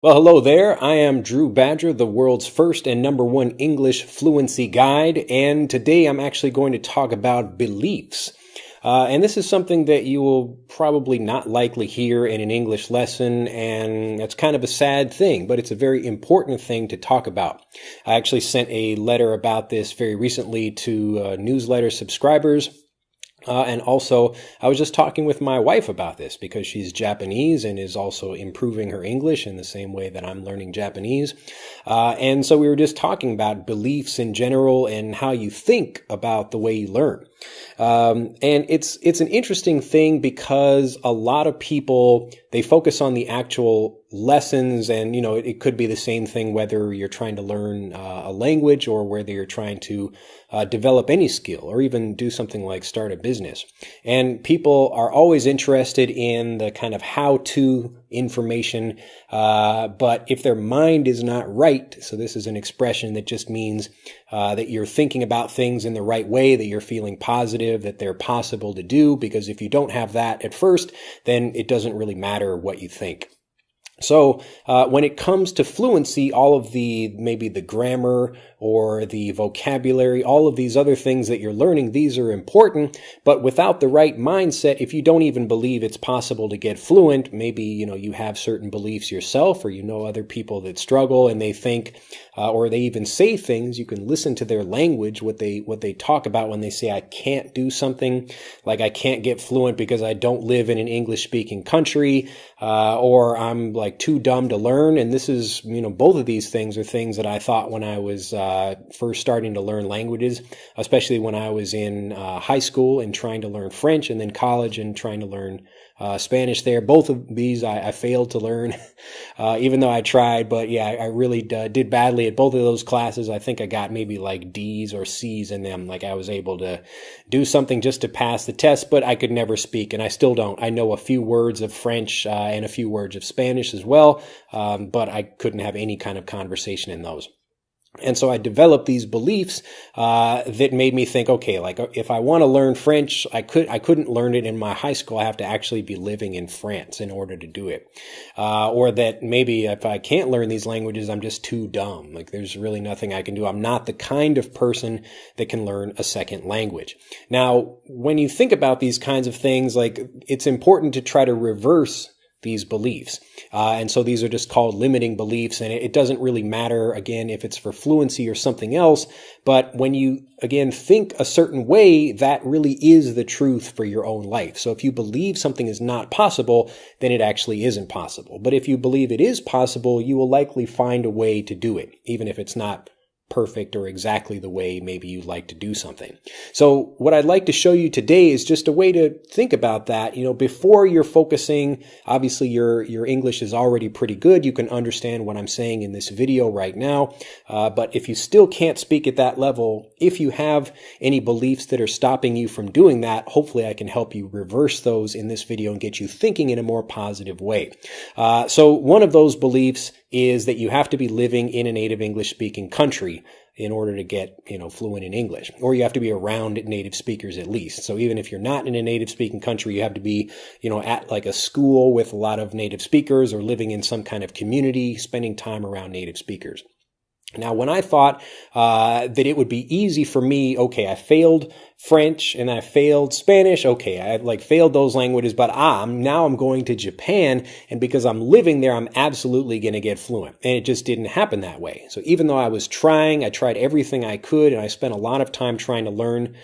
Well, hello there. I am Drew Badger, the world's first and number one English fluency guide, and today I'm actually going to talk about beliefs. And this is something that you will probably not likely hear in an English lesson, and that's kind of a sad thing, but it's a very important thing to talk about. I actually sent a letter about this very recently to newsletter subscribers. And also, I was just talking with my wife about this because she's Japanese and is also improving her English in the same way that I'm learning Japanese. And so we were just talking about beliefs in general and how you think about the way you learn. And it's an interesting thing because a lot of people, they focus on the actual lessons, and it could be the same thing whether you're trying to learn a language or whether you're trying to develop any skill or even do something like start a business. And people are always interested in the kind of how-to information, but if their mind is not right, so this is an expression that just means that you're thinking about things in the right way, that you're feeling positive, that they're possible to do, because if you don't have that at first, then it doesn't really matter what you think. So when it comes to fluency, all of maybe the grammar or the vocabulary, all of these other things that you're learning, these are important. But without the right mindset, if you don't even believe it's possible to get fluent, maybe, you have certain beliefs yourself, or other people that struggle and they think, or they even say things, you can listen to their language, what they talk about when they say, I can't do something, like I can't get fluent because I don't live in an English-speaking country, or I'm like too dumb to learn. And this is, both of these things are things that I thought when I was first starting to learn languages, especially when I was in high school and trying to learn French, and then college and trying to learn Spanish there. Both of these I failed to learn, even though I tried. But yeah, I really did badly at both of those classes. I think I got maybe like D's or C's in them. Like I was able to do something just to pass the test, but I could never speak, and I still don't. I know a few words of French and a few words of Spanish as well, but I couldn't have any kind of conversation in those. And so I developed these beliefs that made me think, okay, like if I want to learn French, I couldn't learn it in my high school. I have to actually be living in France in order to do it. Or that maybe if I can't learn these languages, I'm just too dumb. Like there's really nothing I can do. I'm not the kind of person that can learn a second language. Now, when you think about these kinds of things, like it's important to try to reverse these beliefs. And so these are just called limiting beliefs. And it doesn't really matter, again, if it's for fluency or something else. But when you, again, think a certain way, that really is the truth for your own life. So if you believe something is not possible, then it actually isn't possible. But if you believe it is possible, you will likely find a way to do it, even if it's not perfect or exactly the way maybe you like to do something. So what I'd like to show you today is just a way to think about that. Before you're focusing, obviously your English is already pretty good. You can understand what I'm saying in this video right now. But if you still can't speak at that level, if you have any beliefs that are stopping you from doing that, hopefully I can help you reverse those in this video and get you thinking in a more positive way. So one of those beliefs is that you have to be living in a native English-speaking country in order to get, fluent in English, or you have to be around native speakers at least. So even if you're not in a native-speaking country, you have to be, at like a school with a lot of native speakers, or living in some kind of community, spending time around native speakers. Now, when I thought that it would be easy for me, okay, I failed French and I failed Spanish. Okay, I failed those languages, but now I'm going to Japan, and because I'm living there, I'm absolutely going to get fluent. And it just didn't happen that way. So even though I was trying, I tried everything I could, and I spent a lot of time trying to learn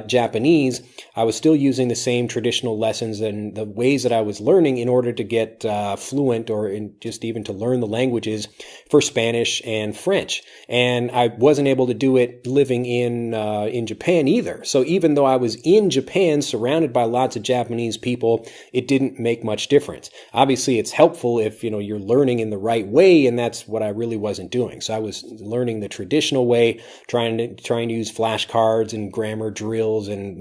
Japanese, I was still using the same traditional lessons and the ways that I was learning in order to get fluent, or just even to learn the languages for Spanish and French. And I wasn't able to do it living in Japan either. So even though I was in Japan, surrounded by lots of Japanese people, it didn't make much difference. Obviously, it's helpful if, you're learning in the right way, and that's what I really wasn't doing. So I was learning the traditional way, trying to use flashcards and grammar drills and,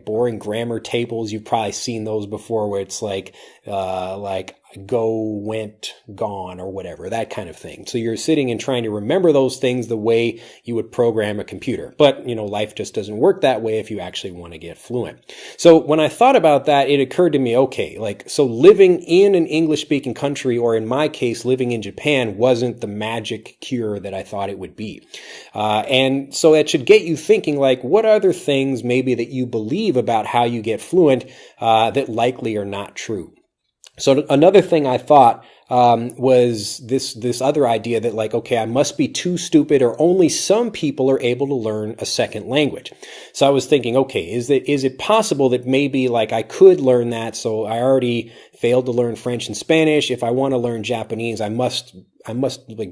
boring grammar tables. You've probably seen those before, where it's like go, went, gone, or whatever, that kind of thing. So you're sitting and trying to remember those things the way you would program a computer. But, life just doesn't work that way if you actually want to get fluent. So when I thought about that, it occurred to me, okay, so living in an English-speaking country, or in my case, living in Japan, wasn't the magic cure that I thought it would be. And so it should get you thinking, what other things maybe that you believe about how you get fluent that likely are not true. So another thing I thought was this other idea that okay, I must be too stupid, or only some people are able to learn a second language. So I was thinking, okay, is it possible that maybe I could learn that? So I already failed to learn French and Spanish. If I want to learn Japanese, I must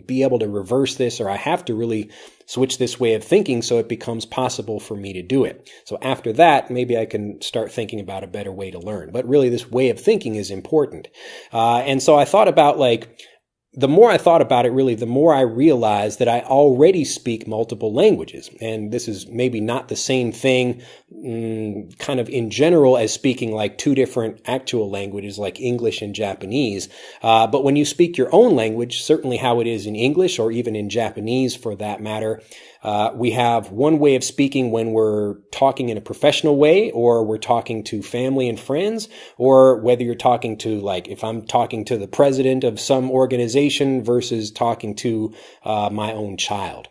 be able to reverse this, or I have to really switch this way of thinking so it becomes possible for me to do it. So after that, maybe I can start thinking about a better way to learn. But really, this way of thinking is important. And so I thought about the more I thought about it, really, the more I realized that I already speak multiple languages. And this is maybe not the same thing kind of in general as speaking two different actual languages like English and Japanese. But when you speak your own language, certainly how it is in English, or even in Japanese for that matter, we have one way of speaking when we're talking in a professional way, or we're talking to family and friends, or whether you're talking to, if I'm talking to the president of some organization versus talking to my own child.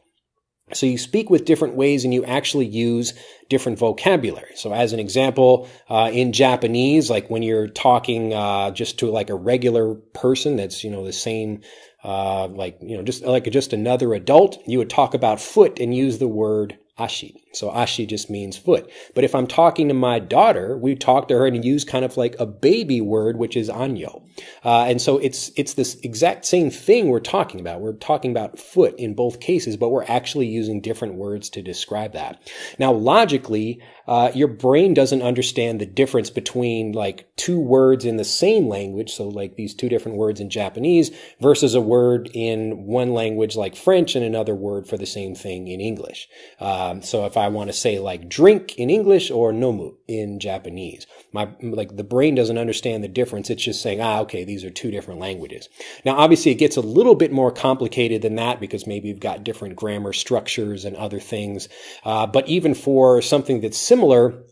So you speak with different ways, and you actually use different vocabulary. So as an example, in Japanese, when you're talking just to a regular person that's, the same just another adult, you would talk about foot and use the word ashi. So ashi just means foot. But if I'm talking to my daughter, we talk to her and use kind of a baby word, which is anyo. And so it's this exact same thing we're talking about. We're talking about foot in both cases, but we're actually using different words to describe that. Now, logically, your brain doesn't understand the difference between two words in the same language. So these two different words in Japanese versus a word in one language like French and another word for the same thing in English. So if I want to say drink in English or nomu in Japanese, the brain doesn't understand the difference. It's just saying, okay, these are two different languages. Now, obviously, it gets a little bit more complicated than that because maybe you've got different grammar structures and other things. But even for something that's similar,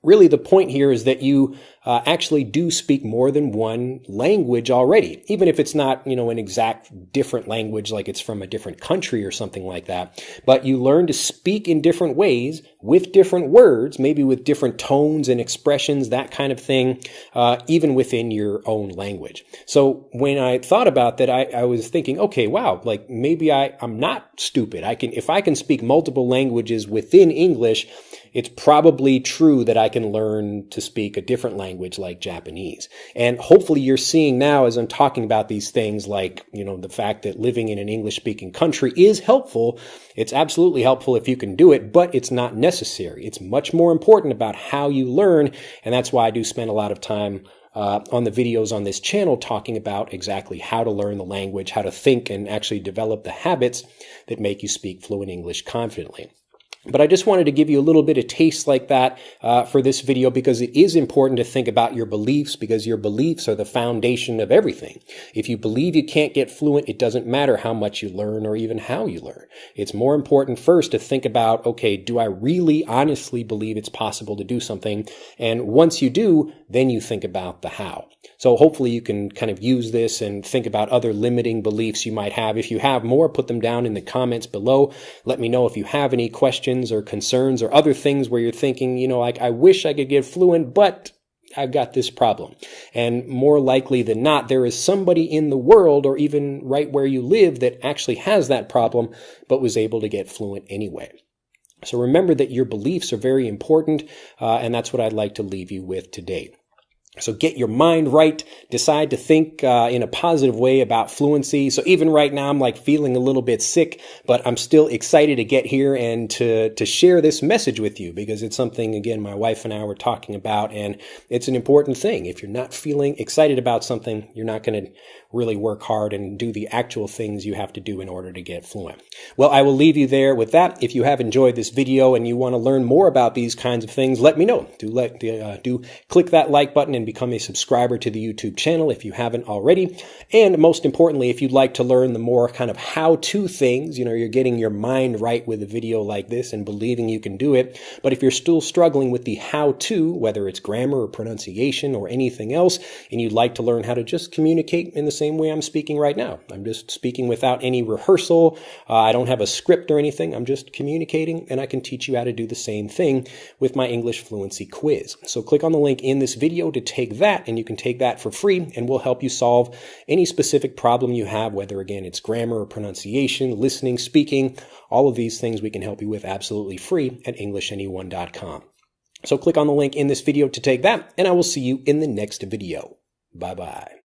really the point here is that you actually do speak more than one language already, even if it's not, an exact different language, like it's from a different country or something like that. But you learn to speak in different ways with different words, maybe with different tones and expressions, that kind of thing, even within your own language. So when I thought about that, I was thinking, okay, wow, maybe I'm not stupid. If I can speak multiple languages within English, it's probably true that I can learn to speak a different language like Japanese. And hopefully you're seeing now as I'm talking about these things the fact that living in an English-speaking country is helpful. It's absolutely helpful if you can do it, but it's not necessary. It's much more important about how you learn, and that's why I do spend a lot of time on the videos on this channel talking about exactly how to learn the language, how to think and actually develop the habits that make you speak fluent English confidently. But I just wanted to give you a little bit of taste like that for this video because it is important to think about your beliefs because your beliefs are the foundation of everything. If you believe you can't get fluent, it doesn't matter how much you learn or even how you learn. It's more important first to think about, okay, do I really honestly believe it's possible to do something? And once you do, then you think about the how. So hopefully you can kind of use this and think about other limiting beliefs you might have. If you have more, put them down in the comments below. Let me know if you have any questions or concerns or other things where you're thinking, I wish I could get fluent, but I've got this problem. And more likely than not, there is somebody in the world or even right where you live that actually has that problem, but was able to get fluent anyway. So remember that your beliefs are very important, and that's what I'd like to leave you with today. So get your mind right, decide to think in a positive way about fluency. So even right now, I'm feeling a little bit sick, but I'm still excited to get here and to share this message with you because it's something, again, my wife and I were talking about, and it's an important thing. If you're not feeling excited about something, you're not going to really work hard and do the actual things you have to do in order to get fluent. Well, I will leave you there with that. If you have enjoyed this video and you want to learn more about these kinds of things, let me know. Do click that like button and become a subscriber to the YouTube channel if you haven't already. And most importantly, if you'd like to learn the more kind of how-to things, you're getting your mind right with a video like this and believing you can do it. But if you're still struggling with the how-to, whether it's grammar or pronunciation or anything else, and you'd like to learn how to just communicate in the same way I'm speaking right now. I'm just speaking without any rehearsal. I don't have a script or anything. I'm just communicating, and I can teach you how to do the same thing with my English fluency quiz. So click on the link in this video to take that, and you can take that for free, and we'll help you solve any specific problem you have, whether, again, it's grammar or pronunciation, listening, speaking, all of these things we can help you with absolutely free at EnglishAnyone.com. So click on the link in this video to take that, and I will see you in the next video. Bye-bye.